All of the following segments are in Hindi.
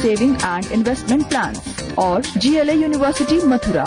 saving and investment plans और GLA University मथुरा।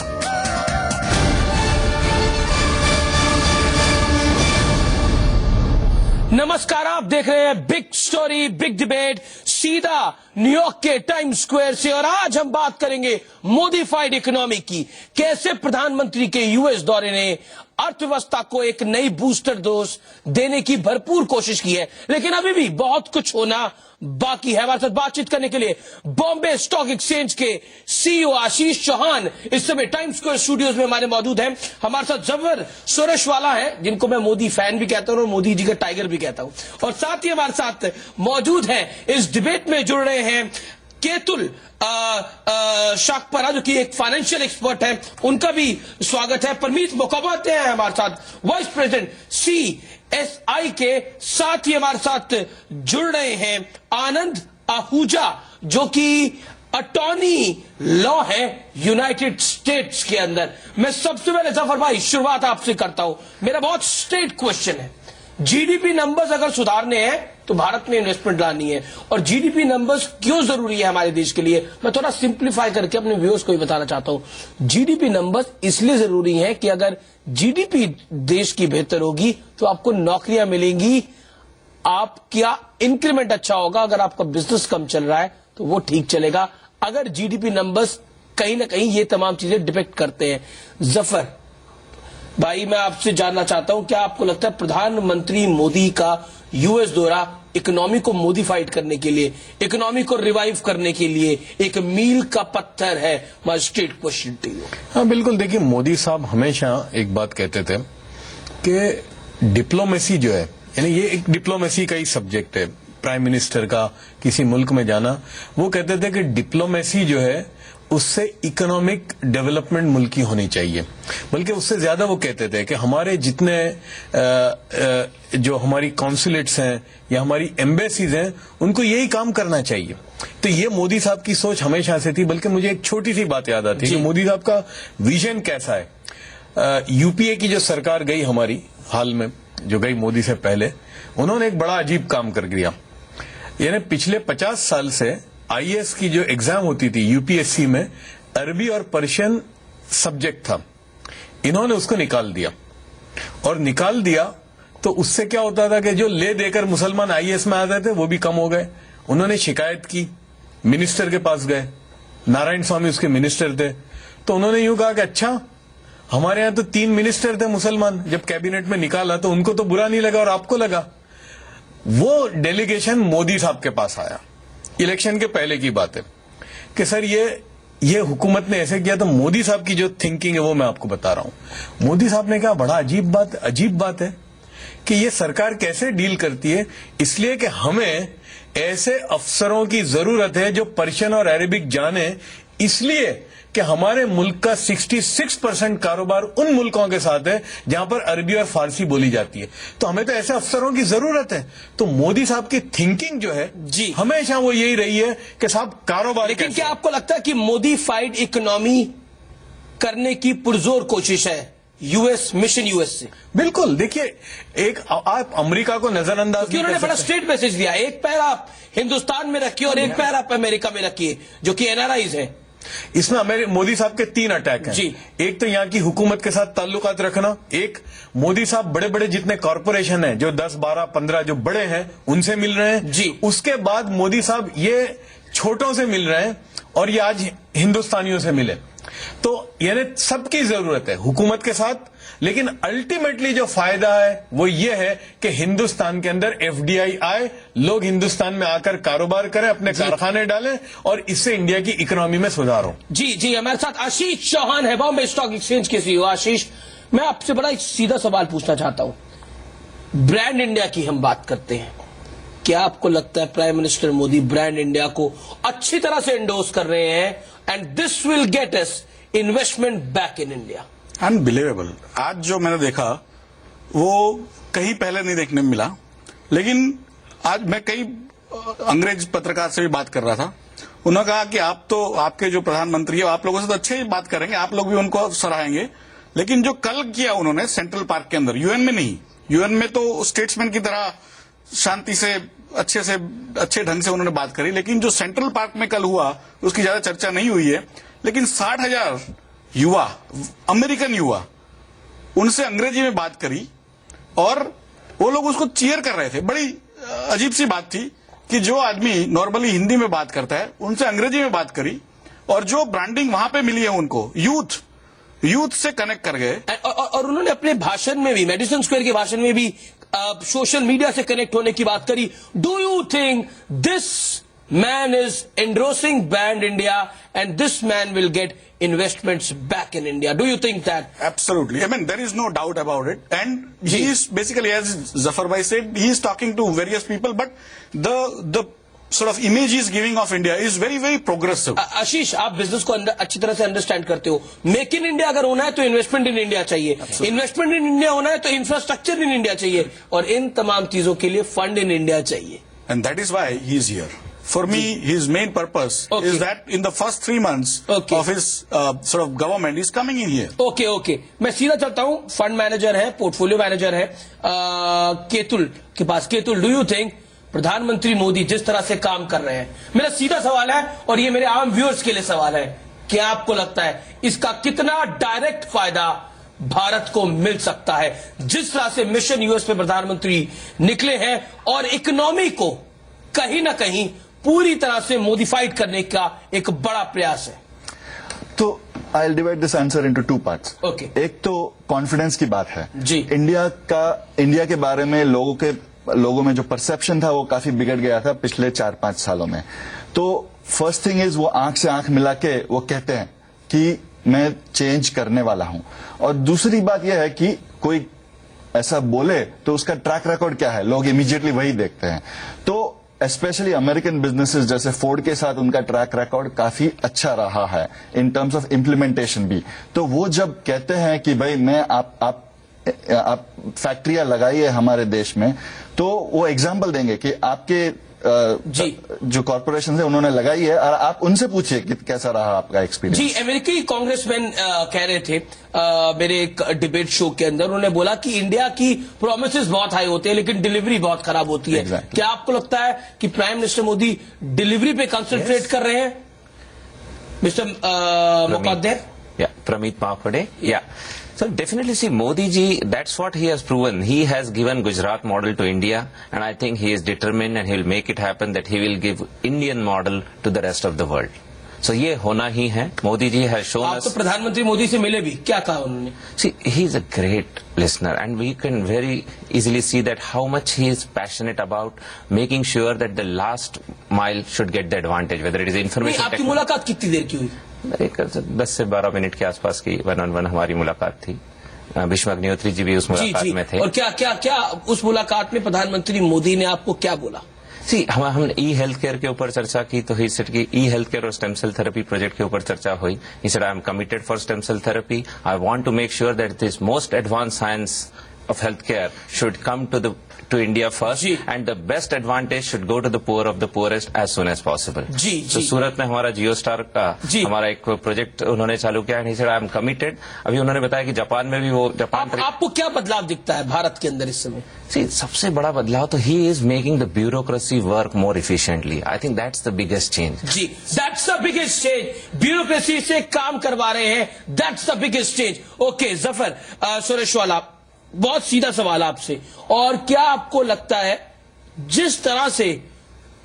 नमस्कार, आप देख रहे हैं बिग स्टोरी बिग डिबेट सीधा न्यूयॉर्क के टाइम्स स्क्वायर से। और आज हम बात करेंगे मोडिफाइड इकोनॉमी की। कैसे प्रधानमंत्री के यूएस दौरे ने अर्थव्यवस्था को एक नई बूस्टर डोज देने की भरपूर कोशिश की है, लेकिन अभी भी बहुत कुछ होना बाकी है। हमारे साथ बातचीत करने के लिए बॉम्बे स्टॉक एक्सचेंज के सीईओ आशीष चौहान इस समय टाइम्स स्क्वायर स्टूडियोज में हमारे मौजूद हैं। हमारे साथ जबर सुरेशवाला है, जिनको मैं मोदी फैन भी कहता हूं और मोदी जी का टाइगर भी कहता हूं। और साथ ही हमारे साथ मौजूद हैं, इस डिबेट में जुड़ रहे हैं केतुल शाकपरा, जो कि एक फाइनेंशियल एक्सपर्ट है, उनका भी स्वागत है। परमीत मुखर्जी हैं हमारे साथ, वाइस प्रेसिडेंट CSI के। साथ ही हमारे साथ जुड़ रहे हैं आनंद आहूजा, जो कि अटॉर्नी लॉ है यूनाइटेड स्टेट्स के अंदर। मैं सबसे पहले जफर भाई शुरुआत आपसे करता हूं। मेरा बहुत स्ट्रेट क्वेश्चन है, जीडीपी नंबर्स अगर सुधारने हैं तो भारत में इन्वेस्टमेंट लानी है, और जीडीपी नंबर्स क्यों जरूरी है हमारे देश के लिए, मैं थोड़ा सिंप्लीफाई करके अपने व्यूअर्स को भी बताना चाहता हूं। जीडीपी नंबर्स इसलिए जरूरी हैं कि अगर जीडीपी देश की बेहतर होगी तो आपको नौकरियां मिलेंगी, आपका इंक्रीमेंट अच्छा होगा। अगर आपका बिजनेस कम चल रहा है तो वो ठीक चलेगा। अगर जीडीपी नंबर्स कहीं ना कहीं ये तमाम चीजें डिपेक्ट करते हैं। जफर भाई, मैं आपसे जानना चाहता हूं, क्या आपको लगता है प्रधानमंत्री मोदी का यूएस दौरा इकोनॉमी को मॉडिफाइड करने के लिए, इकोनॉमी को रिवाइव करने के लिए एक मील का पत्थर है? My straight question to you. हाँ बिल्कुल, देखिए मोदी साहब हमेशा एक बात कहते थे कि डिप्लोमेसी जो है, यानी ये एक डिप्लोमेसी का ही सब्जेक्ट है, प्राइम मिनिस्टर का किसी मुल्क में जाना। वो कहते थे कि डिप्लोमेसी जो है उससे इकोनॉमिक डेवलपमेंट मुल्क की होनी चाहिए। बल्कि उससे ज्यादा वो कहते थे कि हमारे जितने जो हमारी कॉन्सुलेट्स हैं या हमारी एम्बेसीज हैं, उनको यही काम करना चाहिए। तो ये मोदी साहब की सोच हमेशा से थी। बल्कि मुझे एक छोटी सी बात याद आती है कि मोदी साहब का विजन कैसा है। यूपीए की जो सरकार गई हमारी हाल में, जो गई मोदी से पहले, उन्होंने एक बड़ा अजीब काम कर दिया। यानी पिछले 50 साल से आईएएस की जो एग्जाम होती थी यूपीएससी में, अरबी और पर्शियन सब्जेक्ट था, इन्होंने उसको निकाल दिया। और निकाल दिया तो उससे क्या होता था कि जो ले देकर मुसलमान आईएएस में आते थे वो भी कम हो गए। उन्होंने शिकायत की, मिनिस्टर के पास गए, नारायण स्वामी उसके मिनिस्टर थे, तो उन्होंने यूं कहा कि अच्छा, हमारे यहां तो 3 मिनिस्टर थे मुसलमान, जब कैबिनेट में निकाला तो उनको तो बुरा नहीं लगा और आपको लगा। वो डेलीगेशन मोदी साहब के पास आया, इलेक्शन के पहले की बात है, कि सर ये हुकूमत ने ऐसे किया। तो मोदी साहब की जो थिंकिंग है वो मैं आपको बता रहा हूं। मोदी साहब ने कहा बड़ा अजीब बात है कि ये सरकार कैसे डील करती है, इसलिए कि हमें ऐसे अफसरों की जरूरत है जो पर्शियन और अरेबिक जाने, इसलिए कि हमारे मुल्क का 66% कारोबार उन मुल्कों के साथ है जहां पर अरबी और फारसी बोली जाती है। तो हमें तो ऐसे अफसरों की जरूरत है। तो मोदी साहब की थिंकिंग जो है जी हमेशा वो यही रही है कि साहब कारोबार। लेकिन क्या आपको लगता है कि मॉडिफाइड इकोनॉमी करने की पुरजोर कोशिश है यूएस मिशन यूएस से? बिल्कुल, देखिए एक आप अमेरिका को नजरअंदाज क्योंकि उन्होंने बड़ा स्ट्रेट मैसेज दिया, एक पैर आप हिंदुस्तान में रखिए और एक पैर आप अमेरिका में रखिए, जो कि एनआरआईज हैं। इसमें मोदी साहब के 3 अटैक हैं। जी, एक तो यहाँ की हुकूमत के साथ ताल्लुकात रखना, एक मोदी साहब बड़े बड़े जितने कॉरपोरेशन हैं, जो 10, 12, 15 जो बड़े हैं, उनसे मिल रहे हैं जी। उसके बाद मोदी साहब ये छोटों से मिल रहे हैं, और ये आज हिंदुस्तानियों से मिले। तो यानी सबकी जरूरत है हुकूमत के साथ, लेकिन अल्टीमेटली जो फायदा है वो ये है कि हिंदुस्तान के अंदर एफडीआई आए, लोग हिंदुस्तान में आकर कारोबार करें, अपने कारखाने डालें, और इससे इंडिया की इकोनॉमी में सुधार हो। जी, हमारे साथ आशीष चौहान है, बॉम्बे स्टॉक एक्सचेंज के सीईओ। आशीष, मैं आपसे बड़ा एक सीधा सवाल पूछना चाहता हूं। ब्रांड इंडिया की हम बात करते हैं, क्या आपको लगता है prime minister Modi brand India को अच्छी तरह से एंडोर्स कर रहे हैं, and this will get us investment back in India? Unbelievable. आज जो मैंने देखा वो कहीं पहले नहीं देखने में मिला। लेकिन आज मैं कई अंग्रेज पत्रकार से भी बात कर रहा था, उन्होंने कहा कि आप तो, आपके जो प्रधानमंत्री है, आप लोगों से तो अच्छे ही बात करेंगे, आप लोग भी उनको सराहेंगे, लेकिन जो कल किया उन्होंने सेंट्रल पार्क के अंदर, यूएन में नहीं, यूएन में तो स्टेट्समैन की तरह शांति से अच्छे ढंग से उन्होंने बात करी, लेकिन जो सेंट्रल पार्क में कल हुआ उसकी ज्यादा चर्चा नहीं हुई है। लेकिन 60,000 युवा, अमेरिकन युवा, उनसे अंग्रेजी में बात करी और वो लोग उसको चीयर कर रहे थे। बड़ी अजीब सी बात थी कि जो आदमी नॉर्मली हिंदी में बात करता है उनसे अंग्रेजी में बात करी, और जो ब्रांडिंग वहां पे मिली है उनको, यूथ से कनेक्ट कर गए। और उन्होंने अपने भाषण में भी, मेडिसन स्क्वायर के भाषण में भी सोशल मीडिया से कनेक्ट होने की बात करी। Do you think this man is endorsing brand India and this man will get investments back in India? Do you think that? Absolutely. I mean, there is no doubt about it. And he is basically, as Zafar Bhai said, he is talking to various people, but the sort of image he is giving of India is very, very progressive. आशीष, आप बिजनेस को अच्छी तरह से अंडरस्टैंड करते हो। मेक इन इंडिया अगर होना है तो इन्वेस्टमेंट इन इंडिया चाहिए, इन्वेस्टमेंट इन इंडिया होना है तो इंफ्रास्ट्रक्चर इन इंडिया चाहिए, और इन तमाम चीजों के लिए फंड इन इंडिया चाहिए। And that is why he is here. For me, his main purpose is that in the first 3 months of his sort of government, he's coming in here. Okay, मैं सीधा चलता हूं। फंड मैनेजर है, पोर्टफोलियो मैनेजर है केतुल के पास। केतुल, डू यू थिंक प्रधानमंत्री मोदी जिस तरह से काम कर रहे हैं, मेरा सीधा सवाल है और ये मेरे आम व्यूअर्स के लिए सवाल है, क्या आपको लगता है इसका कितना डायरेक्ट फायदा भारत को मिल सकता है? जिस तरह से मिशन यूएस पे प्रधानमंत्री निकले हैं और इकोनॉमी को कहीं ना कहीं पूरी तरह से मॉडिफाइड करने का एक बड़ा प्रयास है। तो I will divide this answer into 2 parts. Okay. एक तो कॉन्फिडेंस की बात है जी। इंडिया के बारे में लोगों में जो परसेप्शन था वो काफी बिगड़ गया था पिछले 4-5 सालों में। तो फर्स्ट थिंग इज वो आंख से आंख मिला के वो कहते हैं कि मैं चेंज करने वाला हूं। और दूसरी बात यह है कि कोई ऐसा बोले तो उसका ट्रैक रिकॉर्ड क्या है, लोग इमीडिएटली वही देखते हैं। तो स्पेशली अमेरिकन बिजनेसेस जैसे फोर्ड के साथ उनका ट्रैक रिकॉर्ड काफी अच्छा रहा है इन टर्म्स ऑफ इम्प्लीमेंटेशन भी। तो वो जब कहते हैं कि भाई मैं आप फैक्ट्रियां लगाइए हमारे देश में, तो वो एग्जाम्पल देंगे कि आपके जो कॉर्पोरेशन है उन्होंने लगाई है, और आप उनसे पूछिए कि कैसा रहा आपका एक्सपीरियंस। जी, अमेरिकी कांग्रेसमैन कह रहे थे मेरे एक डिबेट शो के अंदर, उन्होंने बोला कि इंडिया की प्रोमिसेस बहुत हाई होते हैं लेकिन डिलीवरी बहुत खराब होती है। Exactly. क्या आपको लगता है कि प्राइम मिनिस्टर मोदी डिलीवरी पे कंसंट्रेट कर रहे हैं? Mister Muqaddar, Pramit Mahapade. So definitely see Modi ji, that's what he has proven. He has given Gujarat model to India, and I think he is determined and he will make it happen that he will give Indian model to the rest of the world. So ये होना ही है। Modi ji has shown आप us. तो प्रधानमंत्री मोदी से मिले भी, क्या कहा उन्होंने? See, he is a great listener, and we can very easily see that how much he is passionate about making sure that the last mile should get the advantage, whether it is information. नहीं, आपकी मुलाकात कितनी देर की हुई? एक 10 से 12 मिनट के आसपास की 1-on-1 हमारी मुलाकात थी। भीष्म अग्निहोत्री जी भी उस मुलाकात में थे। और क्या उस मुलाकात में प्रधानमंत्री मोदी ने आपको क्या बोला? हमने ई हेल्थ केयर के ऊपर चर्चा की, तो ही सेड कि ई हेल्थ केयर और स्टेम सेल थेरेपी प्रोजेक्ट के ऊपर चर्चा हुई। He said I am committed for stem cell therapy. I want to make sure that this most advance science of healthcare should come to India first, and the best advantage should go to the poor of the poorest as soon as possible. तो सूरत में हमारा जियो स्टार का हमारा एक प्रोजेक्ट उन्होंने चालू किया, and he said I am committed. अभी उन्होंने बताया कि जापान में भी वो आपको क्या बदलाव दिखता है भारत के अंदर इस समय? सबसे बड़ा बदलाव तो he is making the bureaucracy work more efficiently. I think that's the biggest change. जी, that's the biggest change. Bureaucracy से काम करवा रहे हैं, that's the biggest change. Okay Zafar Sareshwala, बहुत सीधा सवाल आपसे, और क्या आपको लगता है जिस तरह से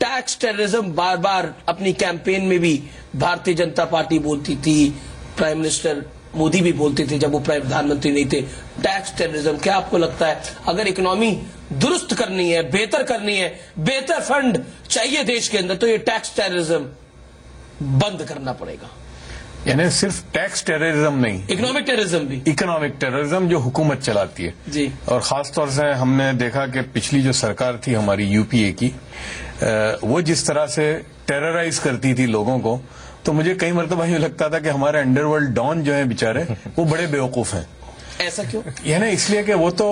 टैक्स टेररिज्म बार बार अपनी कैंपेन में भी भारतीय जनता पार्टी बोलती थी, प्राइम मिनिस्टर मोदी भी बोलते थे जब वो प्रधानमंत्री नहीं थे, टैक्स टेररिज्म, क्या आपको लगता है अगर इकोनॉमी दुरुस्त करनी है, बेहतर करनी है, बेहतर फंड चाहिए देश के अंदर, तो ये टैक्स टेररिज्म बंद करना पड़ेगा? यानी सिर्फ टैक्स टेररिज्म नहीं, इकोनॉमिक टेररिज्म भी, इकोनॉमिक टेररिज्म जो हुकूमत चलाती है जी। और खास तौर से हमने देखा कि पिछली जो सरकार थी हमारी यूपीए की, वो जिस तरह से टेरराइज करती थी लोगों को, तो मुझे कई मरतबा यूं लगता था कि हमारे अंडरवर्ल्ड डॉन जो है बेचारे वो बड़े बेवकूफ हैं। ऐसा क्यों? यानी इसलिए कि वो तो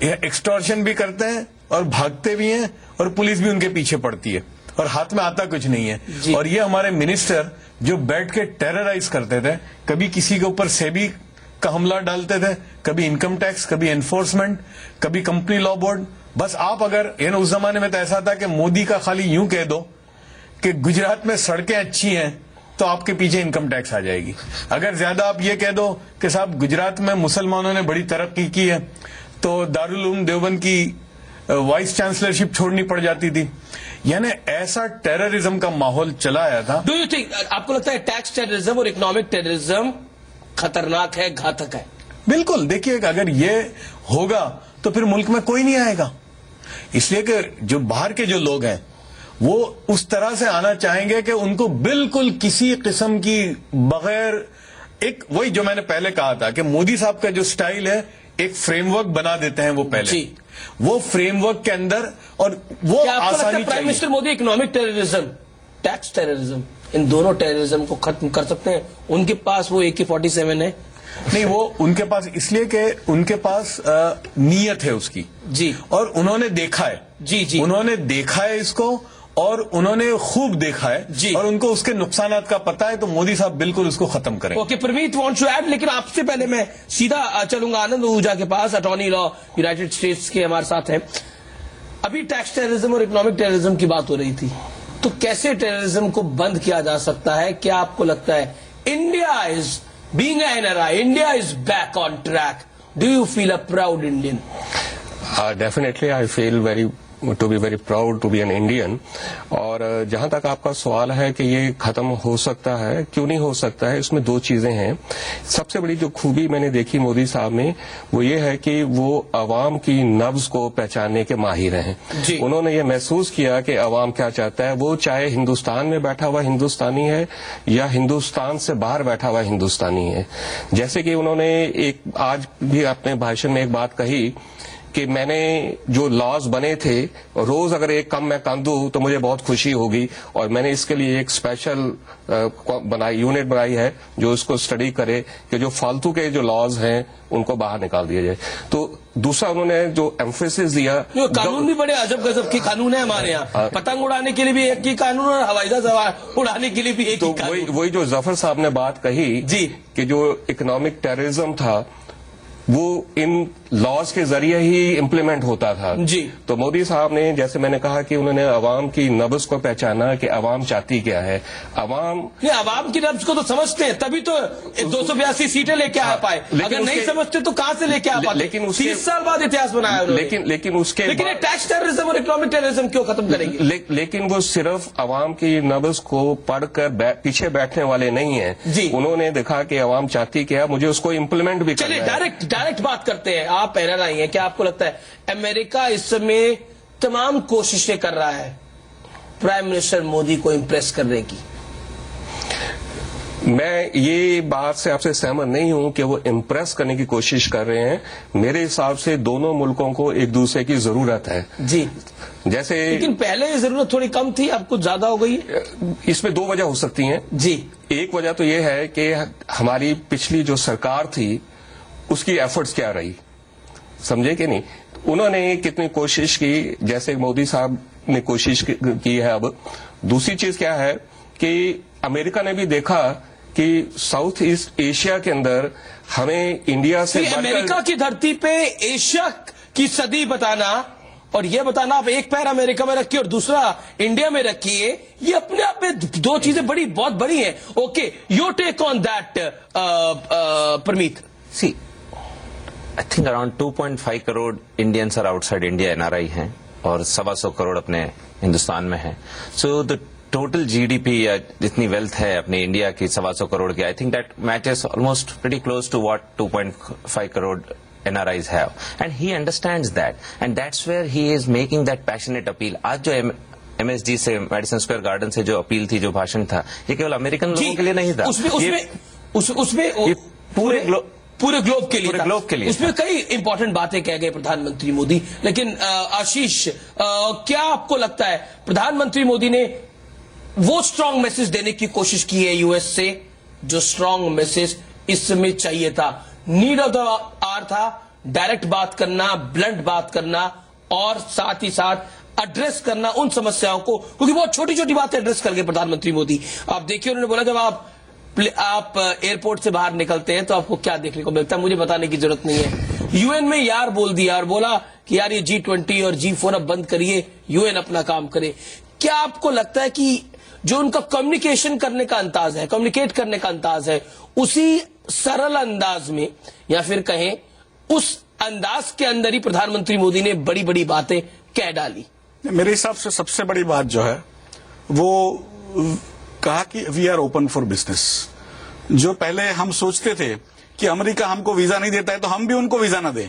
एक्सटॉर्शन भी करते हैं और भागते भी हैं, और पुलिस भी उनके पीछे पड़ती है, और हाथ में आता कुछ नहीं है। और ये हमारे मिनिस्टर जो बैठ के टेरराइज करते थे, कभी किसी के ऊपर सेबी का हमला डालते थे, कभी इनकम टैक्स, कभी एनफोर्समेंट, कभी कंपनी लॉ बोर्ड, बस आप अगर उस जमाने में तो ऐसा था कि मोदी का खाली यूं कह दो कि गुजरात में सड़कें अच्छी हैं तो आपके पीछे इनकम टैक्स आ जाएगी। अगर ज्यादा आप ये कह दो कि साहब गुजरात में मुसलमानों ने बड़ी तरक्की की है तो दारुल उलूम देवबंद की वाइस चांसलरशिप छोड़नी पड़ जाती थी। यानी ऐसा टेररिज्म का माहौल चला आया था। डू यू थिंक, आपको लगता है टैक्स टेररिज्म और इकोनॉमिक टेररिज्म खतरनाक है, घातक है? बिल्कुल, देखिए अगर ये होगा तो फिर मुल्क में कोई नहीं आएगा। इसलिए कि जो बाहर के जो लोग हैं वो उस तरह से आना चाहेंगे कि उनको बिल्कुल किसी किस्म की बगैर, एक वही जो मैंने पहले कहा था कि मोदी साहब का जो स्टाइल है, एक फ्रेमवर्क बना देते हैं वो पहले जी। वो फ्रेमवर्क के अंदर, और वो क्या आपको लगता है आसानी प्राइम मिनिस्टर चाहिए। Modi economic terrorism, tax terrorism, इन दोनों टेररिज्म को खत्म कर सकते हैं? उनके पास वो AK-47 है। नहीं, वो उनके पास इसलिए कि उनके पास नीयत है उसकी जी। और उन्होंने देखा है। जी जी। उन्होंने देखा है इसको और उन्होंने खूब देखा है जी। और उनको उसके नुकसानात का पता है, तो मोदी साहब बिल्कुल उसको खत्म करें। Okay, Parmeet wants to add, लेकिन आपसे पहले मैं सीधा चलूंगा आनंद आहूजा के पास, अटॉर्नी लॉ यूनाइटेड स्टेट्स के हमारे साथ हैं। अभी टैक्स टेररिज्म और इकोनॉमिक टेररिज्म की बात हो रही थी, तो कैसे टेररिज्म को बंद किया जा सकता है? क्या आपको लगता है India is being an NRI, India is back on track? Do you feel a proud Indian? Definitely, I feel to be very proud to be an Indian. और जहां तक आपका सवाल है कि ये खत्म हो सकता है, क्यों नहीं हो सकता है, इसमें दो चीजें हैं। सबसे बड़ी जो खूबी मैंने देखी मोदी साहब में वो ये है कि वो अवाम की नब्ज को पहचानने के माहिर हैं। जी। उन्होंने ये महसूस किया कि अवाम क्या चाहता है, वो चाहे हिंदुस्तान में बैठा हुआ हिंदुस्तानी है या हिंदुस्तान से बाहर बैठा हुआ हिंदुस्तानी है। जैसे कि उन्होंने एक आज भी अपने भाषण में एक बात कही कि मैंने जो लॉज बने थे, रोज अगर एक कम मैं कांदू तो मुझे बहुत खुशी होगी, और मैंने इसके लिए एक स्पेशल यूनिट बनाई है जो इसको स्टडी करे कि जो फालतू के जो लॉज हैं उनको बाहर निकाल दिया जाए। तो दूसरा उन्होंने जो एम्फेसिस दिया, कानून भी बड़े अजब गजब के कानून है हमारे यहाँ। पतंग उड़ाने के लिए भी एक ही कानून और हवाई जहाज उड़ाने के लिए भी एक ही कानून। वही जो जफर साहब ने बात कही जी कि जो इकोनॉमिक टेररिज्म था वो इन लॉज के जरिए ही इम्प्लीमेंट होता था। जी। तो मोदी साहब ने, जैसे मैंने कहा कि उन्होंने अवाम की नब्ज को पहचाना कि अवाम चाहती क्या है। अवाम की नब्ज को तो समझते हैं, तभी तो 282 सीटें लेके आ पाए। अगर नहीं समझते तो कहां से लेके आ पाते? लेकिन 30 साल बाद इतिहास बनाया उन्होंने। लेकिन ये टैक्स टेररिज्म और इकोनॉमिक टेररिज्म क्यों खत्म करेंगे? लेकिन वो सिर्फ अवाम की नब्ज को पढ़कर पीछे बैठने वाले नहीं है। जी। उन्होंने देखा कि अवाम चाहती क्या, मुझे उसको इम्प्लीमेंट भी चलिए करना है। डायरेक्ट बात करते हैं। आप NRI हैं, क्या आपको लगता है अमेरिका इस समय तमाम कोशिशें कर रहा है प्राइम मिनिस्टर मोदी को इंप्रेस करने की? मैं ये बात से आपसे सहमत नहीं हूं कि वो इम्प्रेस करने की कोशिश कर रहे हैं। मेरे हिसाब से दोनों मुल्कों को एक दूसरे की जरूरत है। जी। जैसे लेकिन पहले ये जरूरत थोड़ी कम थी, अब कुछ ज्यादा हो गई है। इसमें दो वजह हो सकती हैं। जी। एक वजह तो ये है कि हमारी पिछली जो सरकार थी उसकी एफर्ट्स क्या रही, समझे कि नहीं। उन्होंने कितनी कोशिश की, जैसे मोदी साहब ने कोशिश की है। अब दूसरी चीज क्या है कि अमेरिका ने भी देखा कि साउथ ईस्ट एशिया के अंदर हमें इंडिया से अमेरिका की धरती पे एशिया की सदी बताना और ये बताना आप एक पैर अमेरिका में रखिए और दूसरा इंडिया में रखिए, ये अपने आप में दो चीजें बहुत बड़ी हैं। Okay, your take on that Parmeet. See, I think around 2.5 crore Indians are outside India NRI हैं और 125 करोड़ अपने हिंदुस्तान में हैं। सो द टोटल GDP या जितनी वेल्थ है अपने इंडिया की 125 करोड़ की, I think that matches almost pretty close to what 2.5 crore NRIs have, and he understands that, and that's where he is making that passionate appeal. आज जो MSG से, मेडिसन स्क्वायर गार्डन से जो अपील थी, जो भाषण था, ये केवल अमेरिकन लोगों के लिए नहीं था। उसमें पूरे ग्लोब के लिए, पूरे ग्लोब के लिए उसमें कई इंपॉर्टेंट बातें कह गए प्रधानमंत्री मोदी। लेकिन आशीष, क्या आपको लगता है प्रधानमंत्री मोदी ने वो स्ट्रांग मैसेज देने की कोशिश की है यूएस से जो स्ट्रांग मैसेज इस समय चाहिए था? नीड ऑफ द आवर था डायरेक्ट बात करना, ब्लंट बात करना और साथ ही साथ एड्रेस करना उन समस्याओं को, क्योंकि बहुत छोटी छोटी बातें एड्रेस कर गए प्रधानमंत्री मोदी। आप देखिए, उन्होंने बोला जब आप एयरपोर्ट से बाहर निकलते हैं तो आपको क्या देखने को मिलता है, मुझे बताने की जरूरत नहीं है। यूएन में यार बोल दिया और बोला कि यार ये G20 और G4 अब बंद करिए, यूएन अपना काम करे। क्या आपको लगता है कि जो उनका कम्युनिकेशन करने का अंदाज है, कम्युनिकेट करने का अंदाज है, उसी सरल अंदाज में या फिर कहें उस अंदाज के अंदर ही प्रधानमंत्री मोदी ने बड़ी बड़ी बातें कह डाली? मेरे हिसाब से सबसे बड़ी बात जो है वो कहा कि we are open for business. जो पहले हम सोचते थे कि अमेरिका हमको वीजा नहीं देता है तो हम भी उनको वीजा ना दें,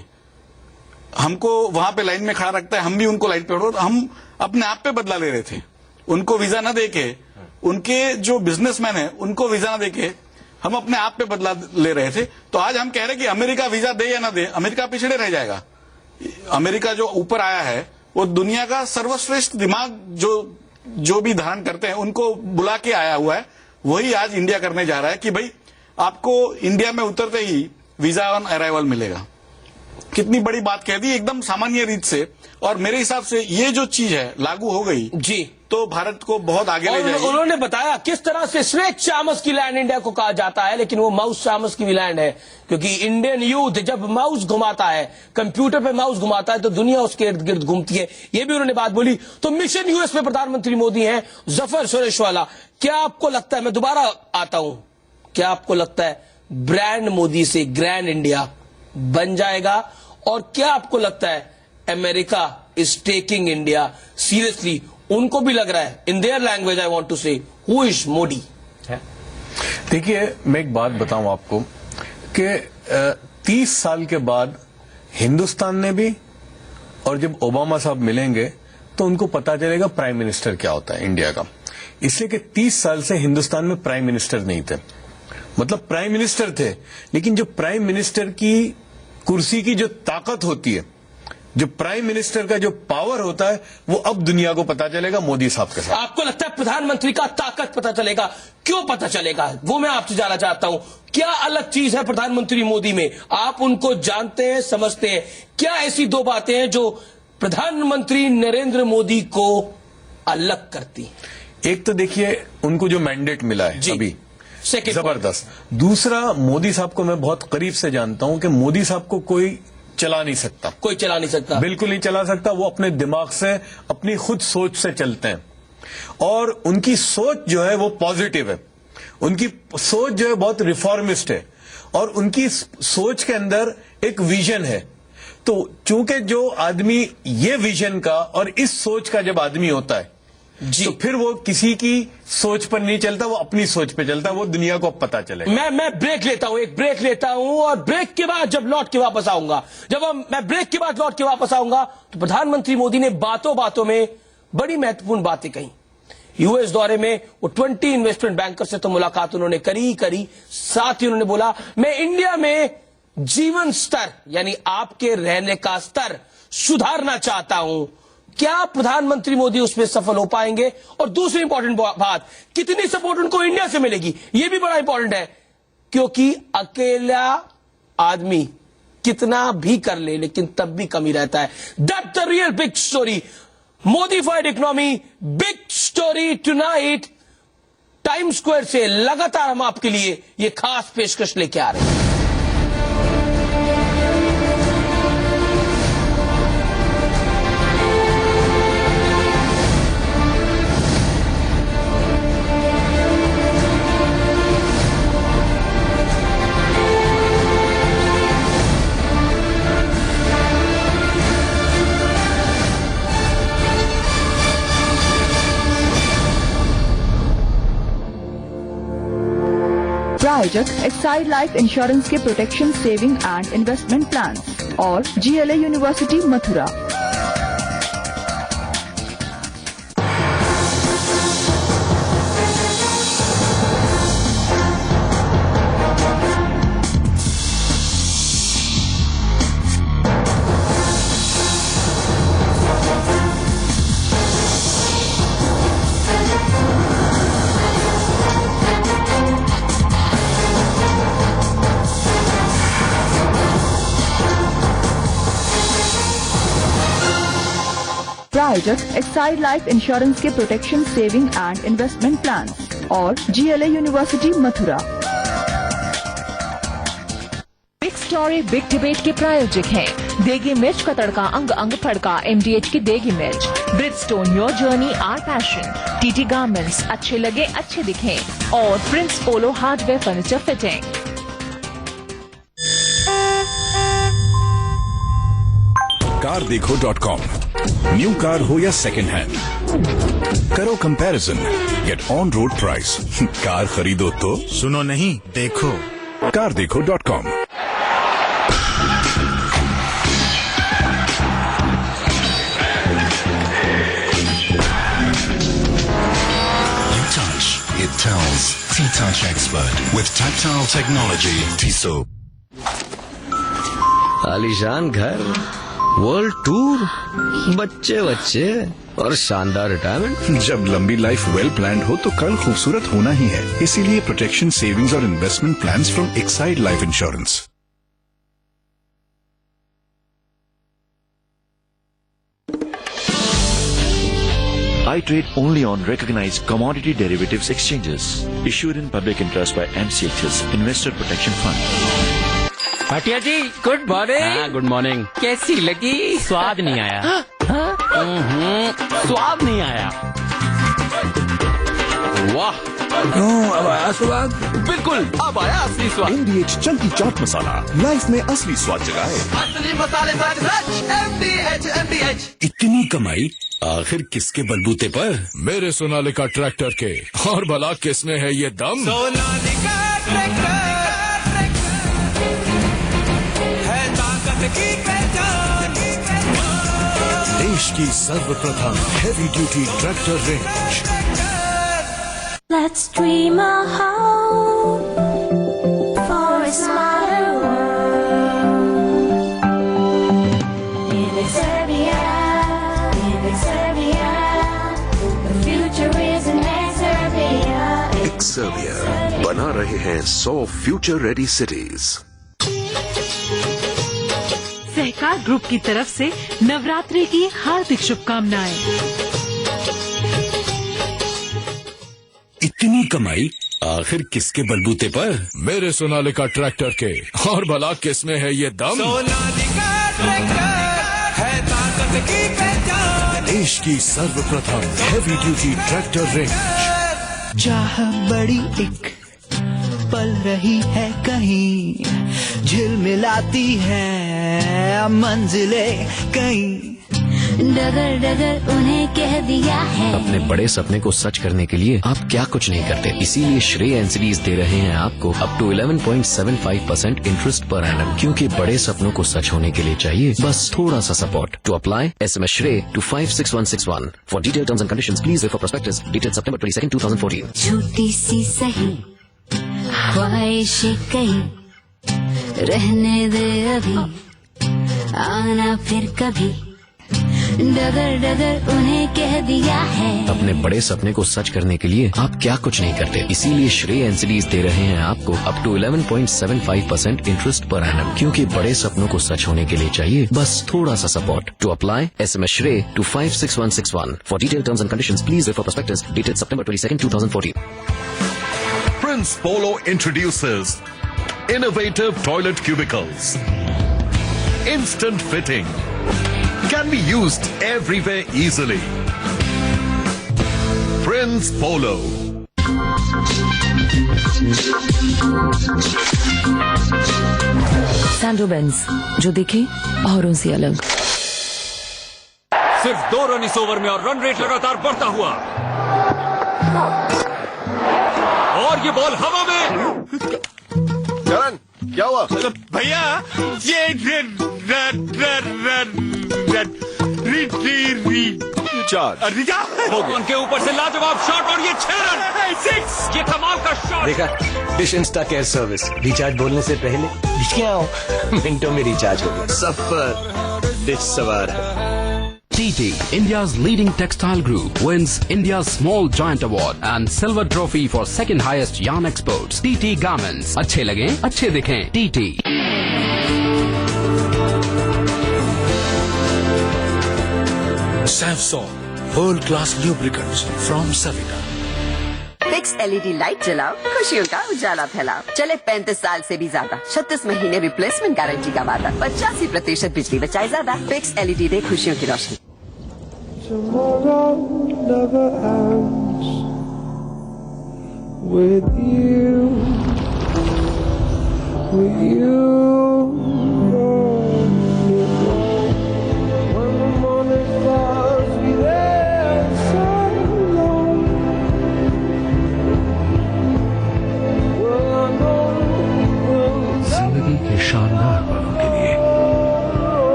हमको वहां पे लाइन में खड़ा रखता है, हम भी उनको लाइन पे खड़ा, हम अपने आप पे बदला ले रहे थे। उनको वीजा ना देके, उनके जो बिजनेसमैन है उनको वीजा ना देके हम अपने आप पे बदला ले रहे थे। तो आज हम कह रहे कि अमेरिका वीजा दे या ना दे, अमेरिका पिछड़े रह जाएगा। अमेरिका जो ऊपर आया है वो दुनिया का सर्वश्रेष्ठ दिमाग जो भी धारण करते हैं उनको बुला के आया हुआ है। वही आज इंडिया करने जा रहा है कि भाई आपको इंडिया में उतरते ही वीजा ऑन अराइवल मिलेगा। कितनी बड़ी बात कह दी एकदम सामान्य रीत से। और मेरे हिसाब से ये जो चीज है लागू हो गई जी, तो भारत को बहुत आगे ले जाएगी। उन्होंने बताया किस तरह से स्नेक चामस की लैंड इंडिया को कहा जाता है, लेकिन वो माउस चामस की भी लैंड है, क्योंकि इंडियन यूथ जब माउस घुमाता है, कंप्यूटर पे माउस घुमाता है तो दुनिया उसके इर्द गिर्द घूमती है। ये भी उन्होंने बात बोली। तो मिशन यूएस पे प्रधानमंत्री मोदी हैं, जफर सुरेशवाला। क्या आपको लगता है, मैं दोबारा आता हूं, क्या आपको लगता है ब्रांड मोदी से ग्रैंड इंडिया बन जाएगा? और क्या आपको लगता है America is taking India seriously? उनको भी लग रहा है, in their language I want to say, who is Modi? देखिए, मैं एक बात बताऊं आपको कि 30 साल के बाद हिंदुस्तान ने भी, और जब ओबामा साहब मिलेंगे तो उनको पता चलेगा प्राइम मिनिस्टर क्या होता है इंडिया का। इसलिए कि 30 साल से हिंदुस्तान में प्राइम मिनिस्टर नहीं थे, मतलब प्राइम मिनिस्टर थे, लेकिन जो प्राइम मिनिस्टर की कुर्सी की जो ताकत होती है, जो प्राइम मिनिस्टर का जो पावर होता है, वो अब दुनिया को पता चलेगा मोदी साहब के साथ। आपको लगता है प्रधानमंत्री का ताकत पता चलेगा? क्यों पता चलेगा वो मैं आपसे जानना चाहता हूं। क्या अलग चीज है प्रधानमंत्री मोदी में? आप उनको जानते हैं, समझते हैं। क्या ऐसी दो बातें हैं जो प्रधानमंत्री नरेंद्र मोदी को अलग करती? एक तो देखिए उनको जो मैंडेट मिला है अभी, सेकंड जबरदस्त। दूसरा, मोदी साहब को मैं बहुत करीब से जानता हूं कि मोदी साहब को कोई चला नहीं सकता, कोई चला नहीं सकता, बिल्कुल नहीं चला सकता। वो अपने दिमाग से, अपनी खुद सोच से चलते हैं, और उनकी सोच जो है वो पॉजिटिव है। उनकी सोच जो है बहुत रिफॉर्मिस्ट है, और उनकी सोच के अंदर एक विजन है। तो चूंकि जो आदमी ये विजन का और इस सोच का जब आदमी होता है जी, तो फिर वो किसी की सोच पर नहीं चलता, वो अपनी सोच पे चलता, वो दुनिया को अब पता चलेगा। मैं ब्रेक लेता हूं, एक ब्रेक लेता हूं, और ब्रेक के बाद जब लौट के वापस आऊंगा, मैं ब्रेक के बाद लौट के वापस आऊंगा, तो प्रधानमंत्री मोदी ने बातों बातों में बड़ी महत्वपूर्ण बातें कही। यूएस दौरे में वो 20 इन्वेस्टमेंट बैंकर से तो मुलाकात उन्होंने करी, साथ ही उन्होंने बोला मैं इंडिया में जीवन स्तर यानी आपके रहने का स्तर सुधारना चाहता हूं। क्या प्रधानमंत्री मोदी उसमें सफल हो पाएंगे? और दूसरी इंपॉर्टेंट बात, कितनी सपोर्ट उनको इंडिया से मिलेगी, यह भी बड़ा इंपॉर्टेंट है, क्योंकि अकेला आदमी कितना भी कर ले लेकिन तब भी कमी रहता है। That's the real big story, modified economy, big story tonight. Time square से लगातार हम आपके लिए ये खास पेशकश लेके आ रहे हैं। प्रायोजक एक्साइड लाइफ इंश्योरेंस के protection saving and investment plan और GLA यूनिवर्सिटी मथुरा। प्रायोजक एक्साइड लाइफ इंश्योरेंस के protection saving and investment plan और GLA university Mathura. Big story big debate के प्रायोजक हैं देगी मिर्च का तड़का अंग अंग फड़का MDH की Degi Mirch, Bridgestone your journey our passion, TT garments अच्छे लगे अच्छे दिखें और prince polo hardware furniture fitting. कारदेखो.com। न्यू कार हो या सेकंड हैंड, करो comparison, get on road price. Car खरीदो तो सुनो नहीं, देखो। कारदेखो.com। You touch, it tells. T-Touch Expert with tactile technology. Tissot. आलीशान घर, वर्ल्ड टूर, बच्चे बच्चे और शानदार रिटायरमेंट। जब लंबी लाइफ वेल प्लान्ड हो तो कल खूबसूरत होना ही है, इसीलिए प्रोटेक्शन, सेविंग्स और investment plans from Exide life insurance. I trade only on recognized commodity derivatives exchanges issued in public interest by MCX's Investor Protection Fund. Bhatia ji good morning. Good morning. कैसी लगी? स्वाद नहीं आया। स्वाद नहीं आया। वाह, अब आया स्वाद। बिल्कुल, अब आया असली स्वाद। MDH चंकी चाट मसाला लाइफ में असली स्वाद जगाए। असली मसाले MDH। इतनी कमाई आखिर किसके बलबूते पर? मेरे सोनालिका ट्रैक्टर के। और भला किसमें है ये दम? सोनालिका ट्रैक्टर है ताकत की पहचान। देश की सर्वप्रथम heavy duty tractor range. Let's dream a home for a smarter world. In Exerbia, the future is in Exerbia. Exerbia बना रहे हैं 100 फ्यूचर रेडी सिटीज। सहकार ग्रुप की तरफ से नवरात्रि की हार्दिक शुभकामनाएं। इतनी कमाई आखिर किसके बलबूते पर? मेरे सोनालिका ट्रैक्टर के। और भला किसमें है ये दम? सोनालिका ट्रैक्टर है ताकत की पहचान। देश की सर्वप्रथम हेवी ड्यूटी ट्रैक्टर रेंज। चाह बड़ी एक पल रही है कहीं, झिलमिलाती है मंजिलें कहीं। डगर डगर उन्हें कह दिया है। अपने बड़े सपने को सच करने के लिए आप क्या कुछ नहीं करते, इसीलिए श्रेय एनसीडीज दे रहे हैं आपको up to 11.75% interest per annum, क्योंकि बड़े सपनों को सच होने के लिए चाहिए बस थोड़ा सा support. To apply SMS SREI to 56161। For detail terms and conditions please refer prospectus dated September 22, 2014। छोटी सी सही ख्वाहिशें कहीं, रहने दे अभी, आना फिर कभी। डगर डगर उन्हें कह दिया है। अपने बड़े सपने को सच करने के लिए आप क्या कुछ नहीं करते, इसीलिए श्रेय एनसीडीज दे रहे हैं आपको up to 11.75% interest per annum, क्योंकि बड़े सपनों को सच होने के लिए चाहिए बस थोड़ा सा support. To apply SMS SREI to 56161। For detail terms and conditions please refer prospectus dated September 22, 2014। Prince Polo introduces innovative toilet cubicles. Instant fitting. Can be used everywhere easily. Prince Polo. सैंड्रोबेंज, जो दिखे औरों से अलग। सिर्फ 2 रन इस ओवर में और रन रेट लगातार बढ़ता हुआ, और ये बॉल हवा में। करण, क्या हुआ? भैया ये उनके ऊपर से लाजवाब शॉट और ये 6 रन, 6। ये कमाल का शॉट। देखा, dish Insta care service, recharge बोलने से पहले क्या हो, मिनटों में रिचार्ज हो गया। सब पर डिश सवार है। TT, India's leading textile group, wins India's Small Giant Award and Silver Trophy for second highest yarn exports. TT Garments, अच्छे लगे, अच्छे दिखें। TT। Savsol, world class lubricants from Savita. Fix LED light जलाओ, खुशियों का उजाला फैलाओ। चले 35 साल से भी ज्यादा, 36 महीने रिप्लेसमेंट गारंटी का वादा, 85% बिजली बचाए ज्यादा। फिक्स LED दे खुशियों की रोशनी। जिंदगी के शानदार पलों के लिए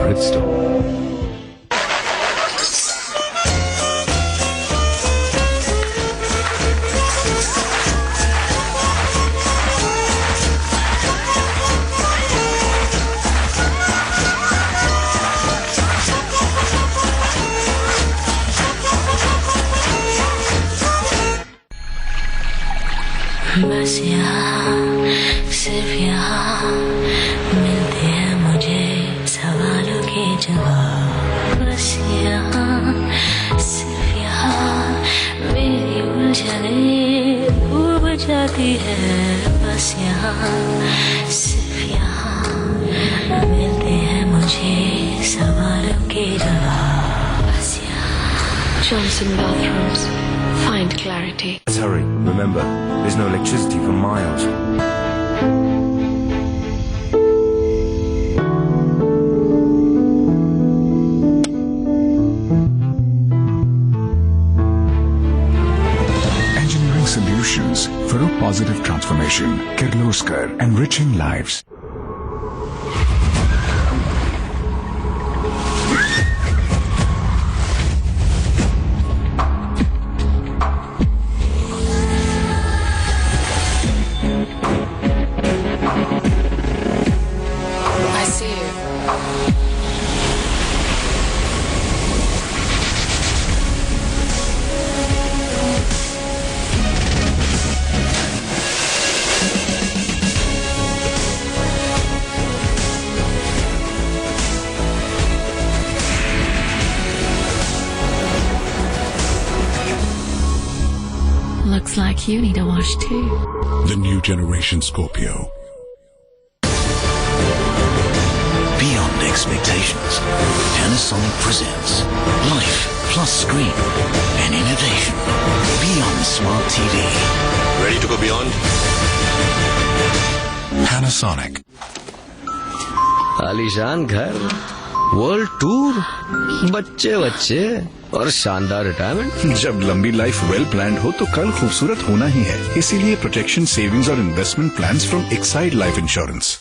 ब्रिजस्टोन। बस यहाँ सिर्फ यहाँ मिलते हैं मुझे सवालों के जवाब। बस यहाँ सिर्फ यहाँ मेरी उलझने डूब जाती है। बस यहाँ सिर्फ यहाँ मिलते हैं मुझे सवालों के जवाब। बस यहाँ Johnson Bathrooms. Find clarity. Let's hurry. Remember, there's no electricity for miles. Engineering solutions for a positive transformation. Kirloskar, enriching lives. I see you. Looks like you need a wash too. The new generation Scorpio. Beyond expectations, Panasonic presents life plus screen and innovation beyond smart TV. Ready to go beyond? Panasonic. आलीशान घर, वर्ल्ड टूर, बच्चे बच्चे और शानदार रिटायरमेंट। जब लंबी लाइफ वेल प्लान्ड हो तो कल खूबसूरत होना ही है। इसीलिए प्रोटेक्शन सेविंग्स और investment plans from Exide life insurance.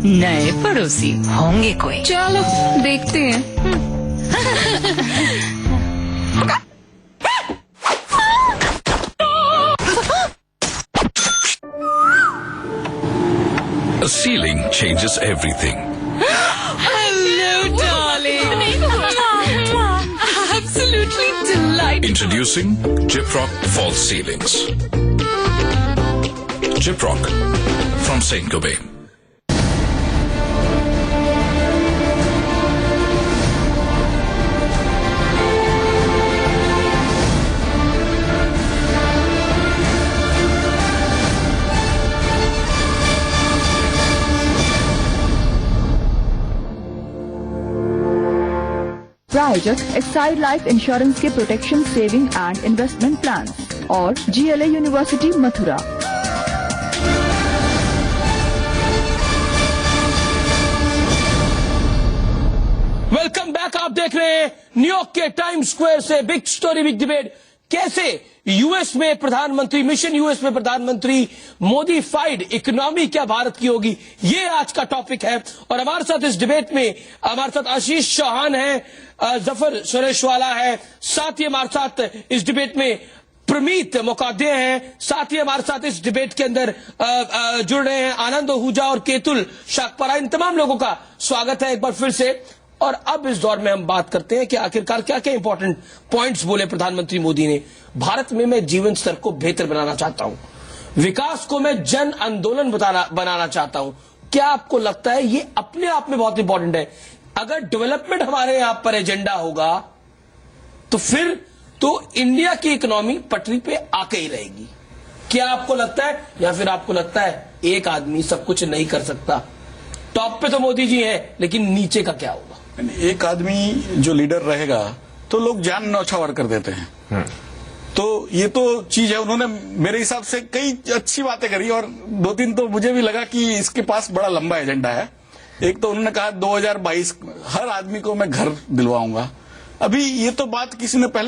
नए पड़ोसी होंगे कोई। चलो देखते हैं। A ceiling changes everything. Hello, darling. Absolutely delightful. Introducing Gyprock False Ceilings. Gyprock from Saint-Gobain. प्रायोजक एक्साइड लाइफ इंश्योरेंस के protection saving and investment plan और GLA university Mathura. Welcome back. आप देख रहे हैं न्यूयॉर्क के टाइम स्क्वायर से बिग स्टोरी बिग डिबेट। कैसे यूएस में प्रधानमंत्री मिशन यूएस में प्रधानमंत्री मोदीफाइड इकोनॉमी क्या भारत की होगी, ये आज का टॉपिक है। और हमारे साथ इस डिबेट में हमारे साथ आशीष चौहान है, जफर सुरेशवाला है, साथ ही हमारे साथ इस डिबेट में प्रमीत मुकाद्दे हैं, साथ ही हमारे साथ इस डिबेट के अंदर जुड़ रहे हैं आनंद आहूजा और केतुल शाकपरा। इन तमाम लोगों का स्वागत है एक बार फिर से। और अब इस दौर में हम बात करते हैं कि आखिरकार क्या क्या इंपॉर्टेंट पॉइंट्स बोले प्रधानमंत्री मोदी ने। भारत में मैं जीवन स्तर को बेहतर बनाना चाहता हूं, विकास को मैं जन आंदोलन बनाना चाहता हूं। क्या आपको लगता है ये अपने आप में बहुत इंपॉर्टेंट है? अगर डेवलपमेंट हमारे यहां पर एजेंडा होगा तो फिर तो इंडिया की इकोनॉमी पटरी पे आके ही रहेगी। क्या आपको लगता है, या फिर आपको लगता है एक आदमी सब कुछ नहीं कर सकता? टॉप पे तो मोदी जी हैं, लेकिन नीचे का क्या होगा? एक आदमी जो लीडर रहेगा तो लोग जान न्यौछावर कर देते हैं। तो ये तो चीज है, उन्होंने मेरे हिसाब से कई अच्छी बातें करी और 2-3 तो मुझे भी लगा कि इसके पास बड़ा लंबा एजेंडा है। एक तो उन्होंने कहा 2022 हर आदमी को मैं घर दिलवाऊंगा। अभी ये तो बात किसी ने पहले